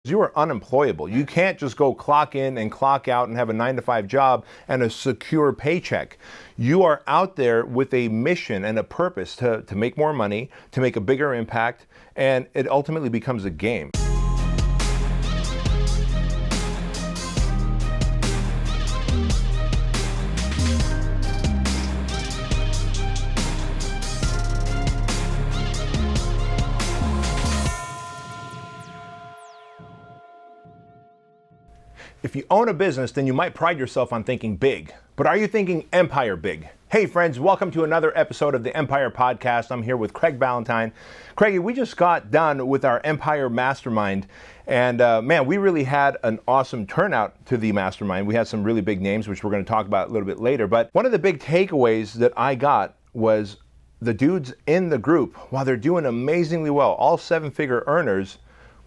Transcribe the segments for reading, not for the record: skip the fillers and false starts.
You are unemployable. You can't just go clock in and clock out and have a 9-to-5 job and a secure paycheck. You are out there with a mission and a purpose to make more money, to make a bigger impact, and it ultimately becomes a game. If you own a business, then you might pride yourself on thinking big. But are you thinking empire big? Hey friends, welcome to another episode of the Empire Podcast. I'm here with Craig Ballantyne. Craigie, we just got done with our Empire Mastermind. And man, we really had an awesome turnout to the Mastermind. We had some really big names, which we're going to talk about a little bit later. But one of the big takeaways that I got was the dudes in the group, while they're doing amazingly well, all 7-figure earners,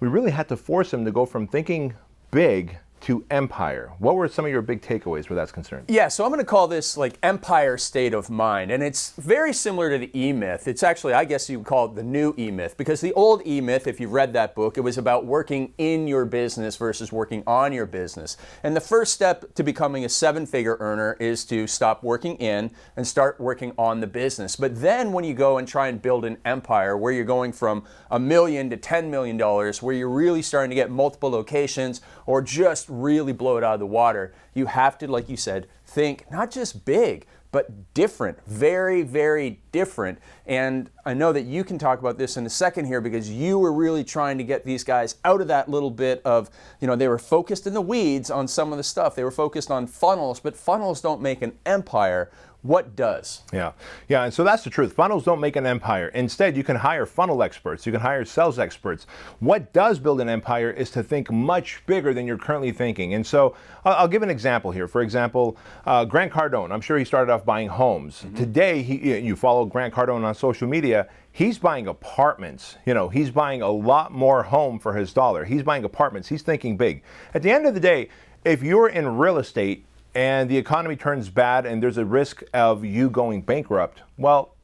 we really had to force them to go from thinking big to empire. What were some of your big takeaways where that's concerned? Yeah, so I'm going to call this like empire state of mind, and it's very similar to the E-Myth. It's actually, I guess you would call it the new E-Myth, because the old E-Myth, if you've read that book, it was about working in your business versus working on your business. And the first step to becoming a 7-figure earner is to stop working in and start working on the business. But then when you go and try and build an empire where you're going from $1 million to $10 million, where you're really starting to get multiple locations or just really blow it out of the water, you have to, like you said, think not just big, but different, very, very different. And I know that you can talk about this in a second here, because you were really trying to get these guys out of that little bit of, they were focused in the weeds on some of the stuff. They were focused on funnels, but funnels don't make an empire. What does? Yeah, and so that's the truth. Funnels don't make an empire. Instead, you can hire funnel experts. You can hire sales experts. What does build an empire is to think much bigger than you're currently thinking. And so I'll give an example here. For example, Grant Cardone, I'm sure he started off buying homes. Mm-hmm. Today, you follow Grant Cardone on social media, he's buying apartments. He's buying a lot more home for his dollar. He's buying apartments. He's thinking big. At the end of the day, if you're in real estate, and the economy turns bad and there's a risk of you going bankrupt, well,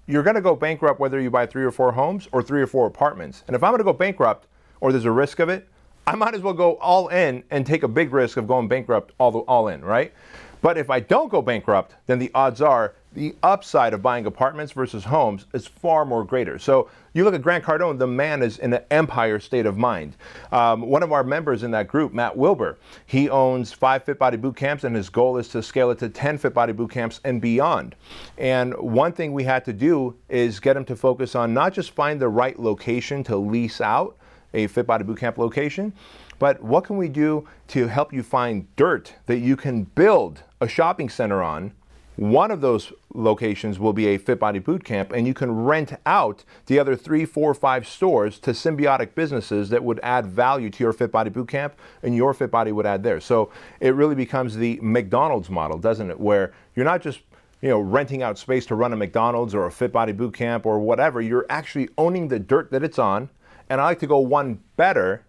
you're going to go bankrupt whether you buy 3 or 4 homes or 3 or 4 apartments. And if I'm going to go bankrupt, or there's a risk of it, I might as well go all in and take a big risk of going bankrupt all in, right? But if I don't go bankrupt, then the odds are the upside of buying apartments versus homes is far more greater. So you look at Grant Cardone, the man is in an empire state of mind. One of our members in that group, Matt Wilbur, he owns 5 Fit Body boot camps, and his goal is to scale it to 10 Fit Body boot camps and beyond. And one thing we had to do is get him to focus on not just find the right location to lease out a Fit Body Bootcamp location, but what can we do to help you find dirt that you can build a shopping center on? One of those locations will be a Fit Body Bootcamp, and you can rent out the other 3, 4, 5 stores to symbiotic businesses that would add value to your Fit Body Bootcamp, and your Fit Body would add theirs. So it really becomes the McDonald's model, doesn't it? Where you're not just renting out space to run a McDonald's or a Fit Body Bootcamp or whatever. You're actually owning the dirt that it's on. And I like to go one better.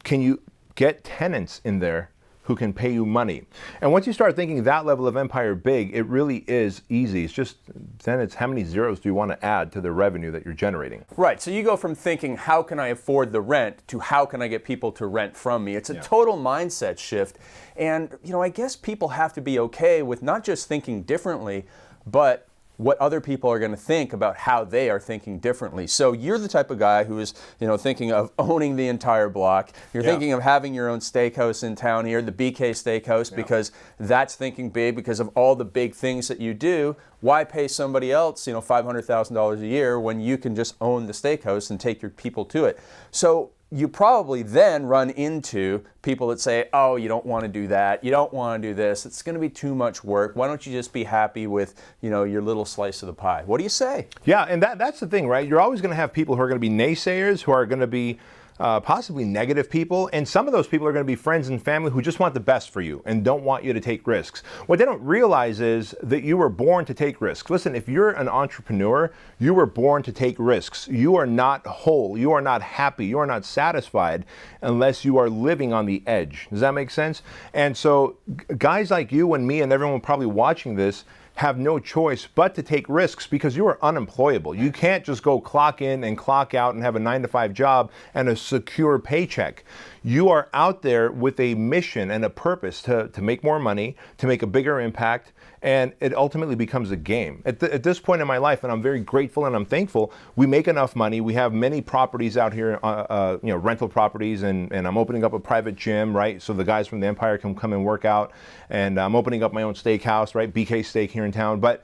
Can you get tenants in there who can pay you money? And once you start thinking that level of empire big, it really is easy. It's just, then it's how many zeros do you want to add to the revenue that you're generating? Right, so you go from thinking, how can I afford the rent, to how can I get people to rent from me? It's a total mindset shift. And, I guess people have to be okay with not just thinking differently, but what other people are going to think about how they are thinking differently. So you're the type of guy who is, thinking of owning the entire block. You're thinking of having your own steakhouse in town here, the BK Steakhouse, because that's thinking big because of all the big things that you do. Why pay somebody else, $500,000 a year when you can just own the steakhouse and take your people to it? So you probably then run into people that say, oh, you don't want to do that, you don't want to do this, it's going to be too much work, why don't you just be happy with your little slice of the pie? What do you say? Yeah, and that's the thing, right? You're always going to have people who are going to be naysayers, who are going to be possibly negative people, and some of those people are going to be friends and family who just want the best for you and don't want you to take risks. What they don't realize is that you were born to take risks. Listen, if you're an entrepreneur, you were born to take risks. You are not whole, you are not happy, you are not satisfied unless you are living on the edge. Does that make sense? And so guys like you and me and everyone probably watching this have no choice but to take risks because you are unemployable. You can't just go clock in and clock out and have a 9-to-5 job and a secure paycheck. You are out there with a mission and a purpose to make more money, to make a bigger impact, and it ultimately becomes a game. At this point in my life, and I'm very grateful and I'm thankful, we make enough money. We have many properties out here, rental properties, and I'm opening up a private gym, right? So the guys from the Empire can come and work out. And I'm opening up my own steakhouse, right? BK Steak here in town. But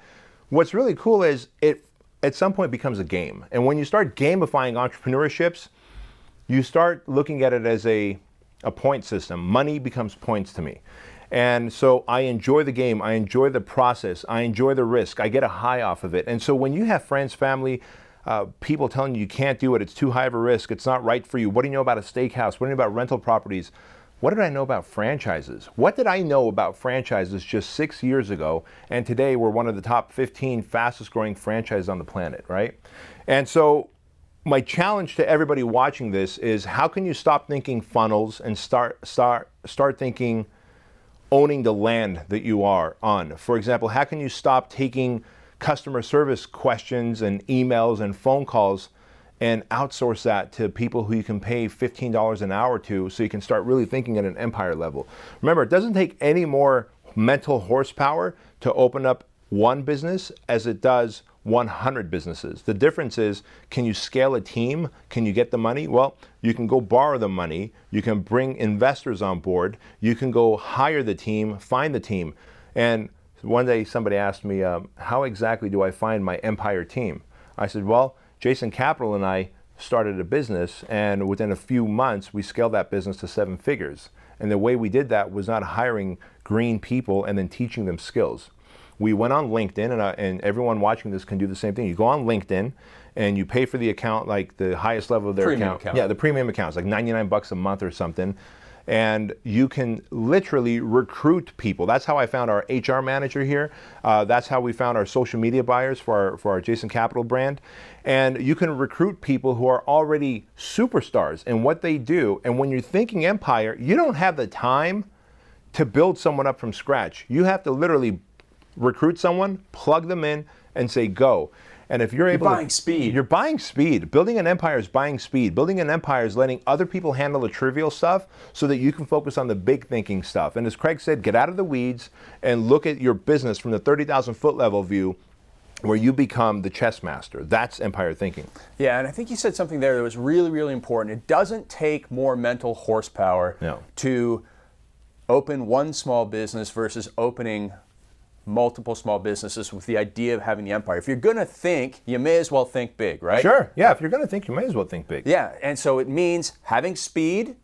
what's really cool is it at some point becomes a game. And when you start gamifying entrepreneurships, you start looking at it as a point system. Money becomes points to me. And so I enjoy the game, I enjoy the process, I enjoy the risk, I get a high off of it. And so when you have friends, family, people telling you can't do it, it's too high of a risk, it's not right for you, what do you know about a steakhouse, what do you know about rental properties? What did I know about franchises? What did I know about franchises just 6 years ago? And today we're one of the top 15 fastest growing franchises on the planet, right? And so my challenge to everybody watching this is how can you stop thinking funnels and start thinking owning the land that you are on? For example, how can you stop taking customer service questions and emails and phone calls and outsource that to people who you can pay $15 an hour to so you can start really thinking at an empire level? Remember, it doesn't take any more mental horsepower to open up one business as it does 100 businesses. The difference is, can you scale a team? Can you get the money? Well, you can go borrow the money. You can bring investors on board. You can go hire the team, find the team. And one day somebody asked me, how exactly do I find my empire team? I said, well, Jason Capital and I started a business, and within a few months, we scaled that business to 7 figures. And the way we did that was not hiring green people and then teaching them skills. We went on LinkedIn, and everyone watching this can do the same thing. You go on LinkedIn and you pay for the account, like the highest level of their account. Yeah, the premium account. It's like $99 a month or something. And you can literally recruit people. That's how I found our HR manager here. That's how we found our social media buyers for our Jason Capital brand. And you can recruit people who are already superstars in what they do. And when you're thinking empire, you don't have the time to build someone up from scratch. You have to literally recruit someone, plug them in, and say go. And if you're able buying speed. You're buying speed. Building an empire is buying speed. Building an empire is letting other people handle the trivial stuff so that you can focus on the big thinking stuff. And as Craig said, get out of the weeds and look at your business from the 30,000 foot level view where you become the chess master. That's empire thinking. Yeah, and I think you said something there that was really, really important. It doesn't take more mental horsepower to open one small business versus opening multiple small businesses with the idea of having the empire. If you're going to think, you may as well think big, right? Sure. Yeah, if you're going to think, you may as well think big. Yeah, and so it means having speed,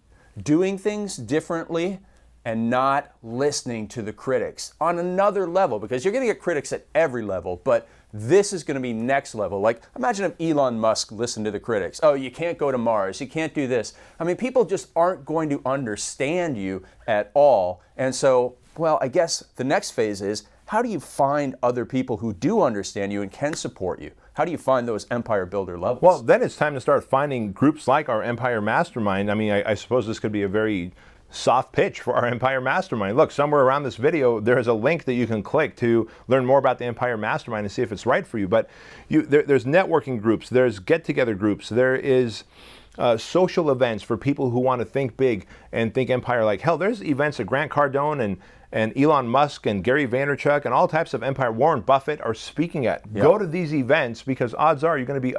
doing things differently, and not listening to the critics on another level, because you're going to get critics at every level, but this is going to be next level. Like, imagine if Elon Musk listened to the critics. Oh, you can't go to Mars. You can't do this. I mean, people just aren't going to understand you at all. And so, well, I guess the next phase is, how do you find other people who do understand you and can support you? How do you find those empire builder levels? Well, then it's time to start finding groups like our Empire Mastermind. I mean, I suppose this could be a very soft pitch for our Empire Mastermind. Look, somewhere around this video, there's a link that you can click to learn more about the Empire Mastermind and see if it's right for you. But there's networking groups, there's get-together groups, there is social events for people who want to think big and think empire. Like, hell, there's events at Grant Cardone and Elon Musk and Gary Vaynerchuk and all types of empire. Warren Buffett are speaking at. Yep. Go to these events because odds are you're going to be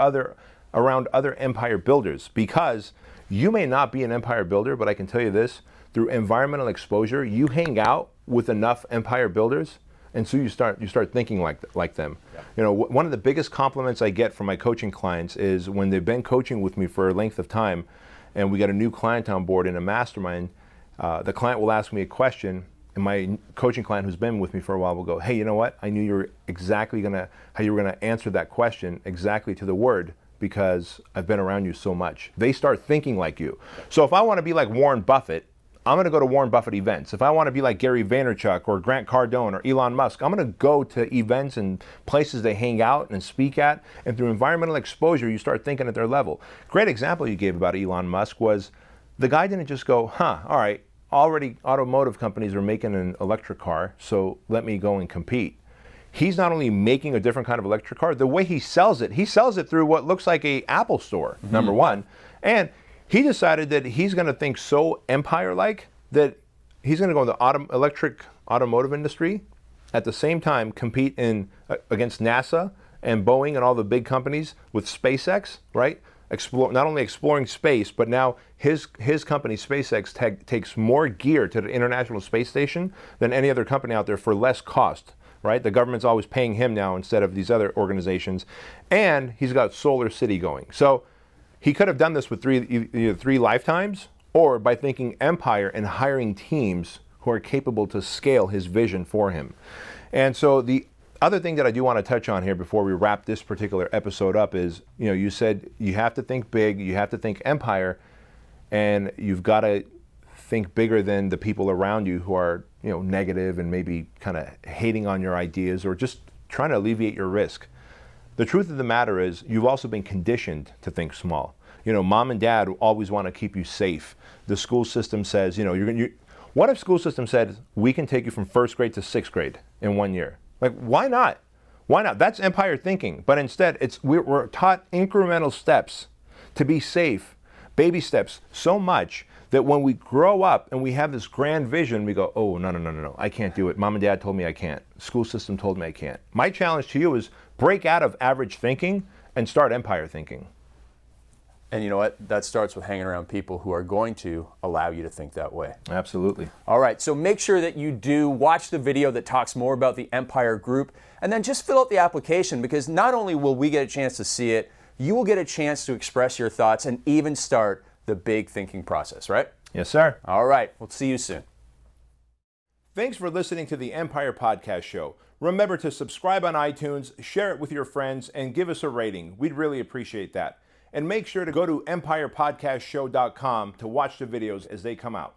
around other empire builders, because you may not be an empire builder, but I can tell you this, through environmental exposure, you hang out with enough empire builders, and so you start thinking like them. Yeah. You know, one of the biggest compliments I get from my coaching clients is when they've been coaching with me for a length of time, and we got a new client on board in a mastermind, the client will ask me a question, and my coaching client who's been with me for a while will go, hey, you know what? I knew you were how you were gonna answer that question exactly to the word, because I've been around you so much. They start thinking like you. So if I want to be like Warren Buffett, I'm going to go to Warren Buffett events. If I want to be like Gary Vaynerchuk or Grant Cardone or Elon Musk, I'm going to go to events and places they hang out and speak at. And through environmental exposure, you start thinking at their level. Great example you gave about Elon Musk was the guy didn't just go, all right, already automotive companies are making an electric car, so let me go and compete. he's not only making a different kind of electric car, the way he sells it through what looks like a Apple store, number one. And he decided that he's going to think so empire-like that he's going to go in the electric automotive industry, at the same time compete against NASA and Boeing and all the big companies with SpaceX, right? Not only exploring space, but now his company, SpaceX, takes more gear to the International Space Station than any other company out there for less cost, right? The government's always paying him now instead of these other organizations. And he's got Solar City going. So he could have done this with either 3 lifetimes, or by thinking empire and hiring teams who are capable to scale his vision for him. And so the other thing that I do want to touch on here before we wrap this particular episode up is, you said you have to think big, you have to think empire, and you've got to think bigger than the people around you who are, negative and maybe kind of hating on your ideas or just trying to alleviate your risk. The truth of the matter is you've also been conditioned to think small. Mom and dad always want to keep you safe. The school system says, what if school system said, we can take you from 1st grade to 6th grade in 1 year? Like, why not? Why not? That's empire thinking. But instead, we're taught incremental steps to be safe, baby steps, so much that when we grow up and we have this grand vision, we go, oh, no, I can't do it. Mom and dad told me I can't. School system told me I can't. My challenge to you is break out of average thinking and start empire thinking. And you know what? That starts with hanging around people who are going to allow you to think that way. Absolutely. All right, so make sure that you do watch the video that talks more about the Empire Group, and then just fill out the application, because not only will we get a chance to see it, you will get a chance to express your thoughts and even start the big thinking process, right? Yes, sir. All right, we'll see you soon. Thanks for listening to the Empire Podcast Show. Remember to subscribe on iTunes, share it with your friends, and give us a rating. We'd really appreciate that. And make sure to go to empirepodcastshow.com to watch the videos as they come out.